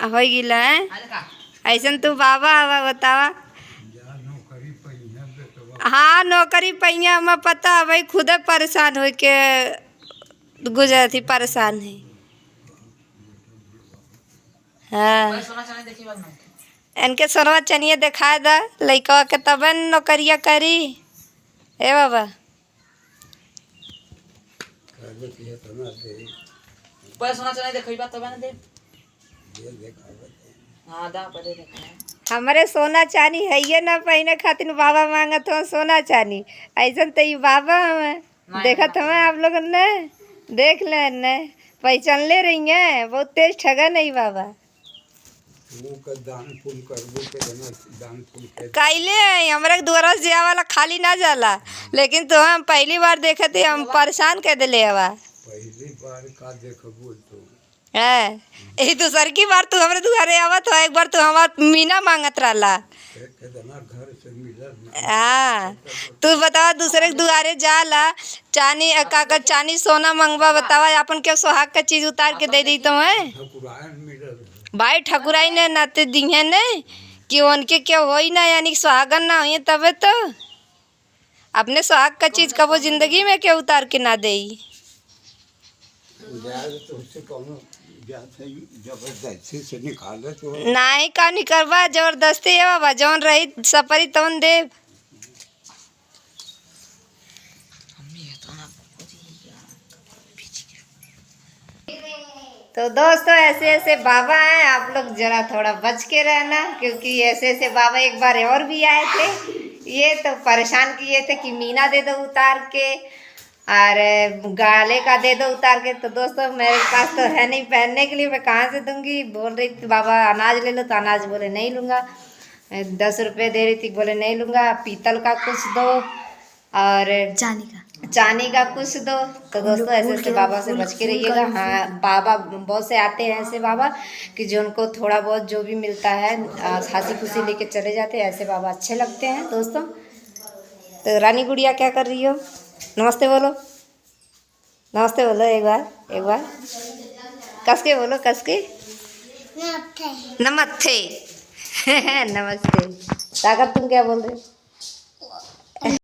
हो गिला है ऐसा तू बाबा हवा बतावा। हाँ नौकरी पहिया में पता है भाई खुद परेशान हो के गुजर थी परेशान है। हाँ इनके सोनवा चनिए दिखा दा लड़का के तब नौकरिया करी। ए बाबा हमारे सोना चानी है ये ना पहने खातिर बाबा मांगत हो सोना चानी ऐसा तो ये बाबा हमें देखत हमें आप लोग ने देख ले ने पहचान ले रही हैं बहुत तेज ठगा नहीं बाबा कैले हमारे द्वारा से वाला खाली ना जाला लेकिन तो हम पहली बार देखे थे हम परेशान कर दिले हवा पहली बार का देखबो तो है यही दूसर की बार तू हमारे दुआरे आवत हो एक बार तू हमार मीना मांगत रहला घर से मिलल। हाँ तू बतावा दूसरे के दुआरे जाला चानी का चानी सोना मंगवा बतावा अपन के सुहाग का चीज उतार के दे दी तो है भाई ठकुराई ने नाते दिए ने कि उनके क्या हो ही ना यानी सुहागन ना हुई तबे तो अपने सुहाग का चीज कबो जिंदगी में क्या उतार के ना दे जबरदस्ती से निकाले तो नहीं का निकलवा जबरदस्ती है बाबा जौन रही सपरी तवन दे। तो दोस्तों ऐसे ऐसे बाबा हैं आप लोग जरा थोड़ा बच के रहना क्योंकि ऐसे ऐसे बाबा एक बार और भी आए थे ये तो परेशान किए थे कि मीना दे दो उतार के और गाले का दे दो उतार के। तो दोस्तों मेरे पास तो है नहीं पहनने के लिए मैं कहाँ से दूंगी बोल रही थी बाबा अनाज ले लो तो अनाज बोले नहीं लूँगा 10 रुपये दे रही थी बोले नहीं लूँगा पीतल का कुछ दो और चांदी का कुछ दो। तो दोस्तों ऐसे ऐसे बाबा से बच के रहिएगा। हाँ बाबा बहुत से आते हैं ऐसे बाबा कि जो उनको थोड़ा बहुत जो भी मिलता है हंसी खुशी लेके चले जाते हैं ऐसे बाबा अच्छे लगते हैं दोस्तों। तो रानी गुड़िया क्या कर रही हो नमस्ते बोलो नमस्ते बोलो एक बार कस के बोलो कस के नमस्ते नमस्ते सागर तुम क्या बोल रहे हो।